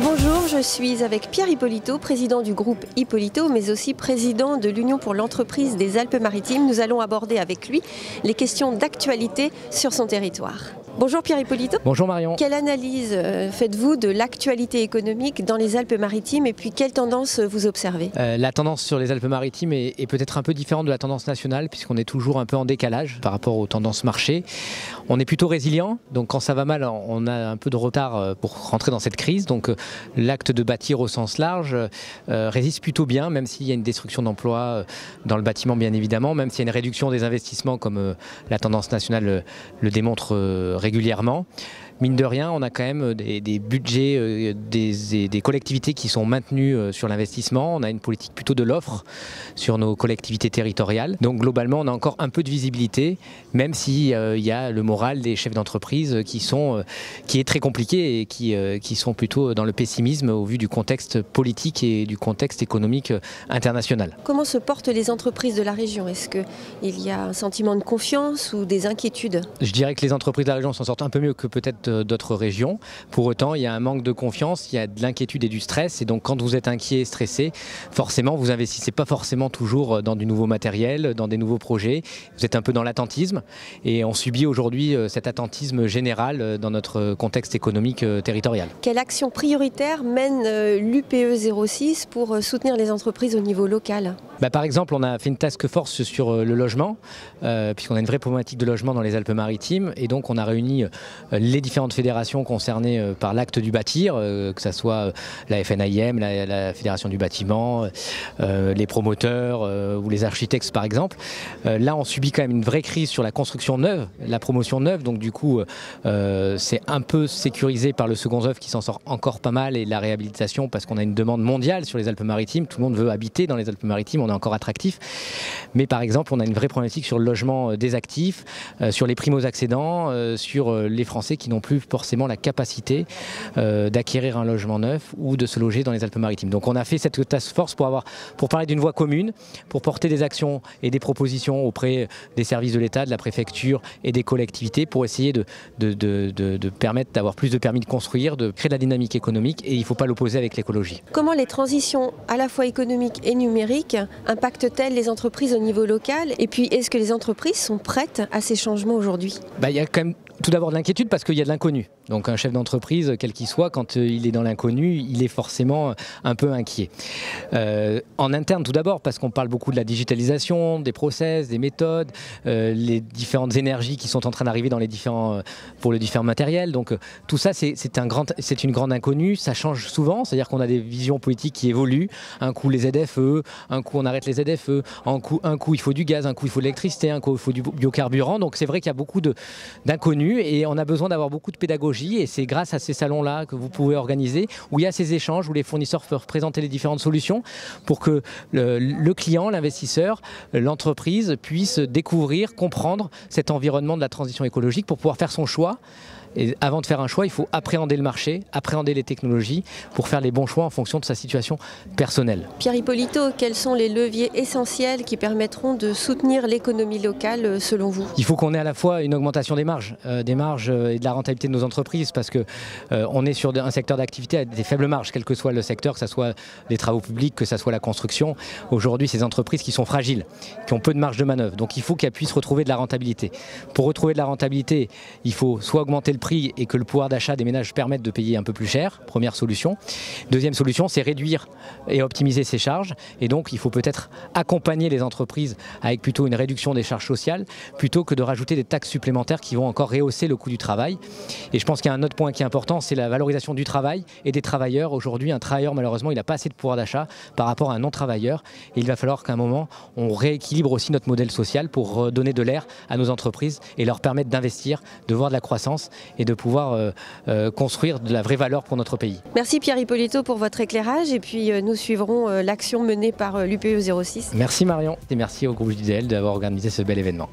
Bonjour, je suis avec Pierre Hippolito, président du groupe Hippolito, mais aussi président de l'Union pour l'entreprise des Alpes-Maritimes. Nous allons aborder avec lui les questions d'actualité sur son territoire. Bonjour Pierre Hippolito. Bonjour Marion. Quelle analyse faites-vous de l'actualité économique dans les Alpes-Maritimes et puis quelles tendances vous observez? La tendance sur les Alpes-Maritimes est peut-être un peu différente de la tendance nationale puisqu'on est toujours un peu en décalage par rapport aux tendances marché. On est plutôt résilient, donc quand ça va mal, on a un peu de retard pour rentrer dans cette crise. Donc l'acte de bâtir au sens large résiste plutôt bien, même s'il y a une destruction d'emplois dans le bâtiment bien évidemment, même s'il y a une réduction des investissements comme la tendance nationale le démontre régulièrement. Mine de rien, on a quand même des budgets des collectivités qui sont maintenus sur l'investissement. On a une politique plutôt de l'offre sur nos collectivités territoriales. Donc globalement, on a encore un peu de visibilité, même s'il y a le moral des chefs d'entreprise qui est très compliqué et qui sont plutôt dans le pessimisme au vu du contexte politique et du contexte économique international. Comment se portent les entreprises de la région? Est-ce qu'il y a un sentiment de confiance ou des inquiétudes? Je dirais que les entreprises de la région s'en sortent un peu mieux que peut-être d'autres régions. Pour autant, il y a un manque de confiance, il y a de l'inquiétude et du stress. Et donc, quand vous êtes inquiet et stressé, forcément, vous investissez pas forcément toujours dans du nouveau matériel, dans des nouveaux projets. Vous êtes un peu dans l'attentisme. Et on subit aujourd'hui cet attentisme général dans notre contexte économique territorial. Quelle action prioritaire mène l'UPE 06 pour soutenir les entreprises au niveau local? Par exemple, on a fait une task force sur le logement, puisqu'on a une vraie problématique de logement dans les Alpes-Maritimes. Et donc, on a réuni les différentes fédérations concernées par l'acte du bâtir, que ce soit la FNAIM, la Fédération du bâtiment, les promoteurs ou les architectes par exemple. Là, on subit quand même une vraie crise sur la construction neuve, la promotion neuve. Donc du coup, c'est un peu sécurisé par le second œuvre qui s'en sort encore pas mal et la réhabilitation parce qu'on a une demande mondiale sur les Alpes-Maritimes. Tout le monde veut habiter dans les Alpes-Maritimes, on est encore attractif. Mais par exemple, on a une vraie problématique sur le logement des actifs, sur les primo-accédants, sur les Français qui n'ont plus forcément la capacité d'acquérir un logement neuf ou de se loger dans les Alpes-Maritimes. Donc on a fait cette task force pour parler d'une voie commune, pour porter des actions et des propositions auprès des services de l'État, de la préfecture et des collectivités pour essayer de permettre d'avoir plus de permis de construire, de créer de la dynamique économique et il ne faut pas l'opposer avec l'écologie. Comment les transitions à la fois économiques et numériques impactent-elles les entreprises au niveau local? Et puis est-ce que les entreprises sont prêtes à ces changements aujourd'hui? Il y a quand même tout d'abord de l'inquiétude parce qu'il y a de l'inconnu. Donc un chef d'entreprise, quel qu'il soit, quand il est dans l'inconnu, il est forcément un peu inquiet. En interne tout d'abord parce qu'on parle beaucoup de la digitalisation, des process, des méthodes, les différentes énergies qui sont en train d'arriver dans pour les différents matériels. Donc tout ça c'est une grande inconnue, ça change souvent, c'est-à-dire qu'on a des visions politiques qui évoluent. Un coup les ZFE, un coup on arrête les ZFE, un coup il faut du gaz, un coup il faut de l'électricité, un coup il faut du biocarburant. Donc c'est vrai qu'il y a beaucoup d'inconnus et on a besoin d'avoir beaucoup de pédagogie et c'est grâce à ces salons-là que vous pouvez organiser où il y a ces échanges, où les fournisseurs peuvent présenter les différentes solutions pour que le client, l'investisseur, l'entreprise puisse découvrir, comprendre cet environnement de la transition écologique pour pouvoir faire son choix. Et avant de faire un choix, il faut appréhender le marché, appréhender les technologies pour faire les bons choix en fonction de sa situation personnelle. Pierre Hippolito, quels sont les leviers essentiels qui permettront de soutenir l'économie locale selon vous? Il faut qu'on ait à la fois une augmentation des marges et de la rentabilité de nos entreprises parce qu'on est sur un secteur d'activité à des faibles marges, quel que soit le secteur, que ce soit les travaux publics, que ce soit la construction. Aujourd'hui, ces entreprises qui sont fragiles, qui ont peu de marge de manœuvre. Donc il faut qu'elles puissent retrouver de la rentabilité. Pour retrouver de la rentabilité, il faut soit augmenter le prix et que le pouvoir d'achat des ménages permette de payer un peu plus cher, première solution. Deuxième solution, c'est réduire et optimiser ses charges et donc il faut peut-être accompagner les entreprises avec plutôt une réduction des charges sociales plutôt que de rajouter des taxes supplémentaires qui vont encore rehausser le coût du travail. Et je pense qu'il y a un autre point qui est important, c'est la valorisation du travail et des travailleurs. Aujourd'hui, un travailleur malheureusement, il n'a pas assez de pouvoir d'achat par rapport à un non-travailleur et il va falloir qu'à un moment, on rééquilibre aussi notre modèle social pour donner de l'air à nos entreprises et leur permettre d'investir, de voir de la croissance et de pouvoir construire de la vraie valeur pour notre pays. Merci Pierre Hippolito pour votre éclairage et puis nous suivrons l'action menée par l'UPE 06. Merci Marion et merci au groupe JDL d'avoir organisé ce bel événement.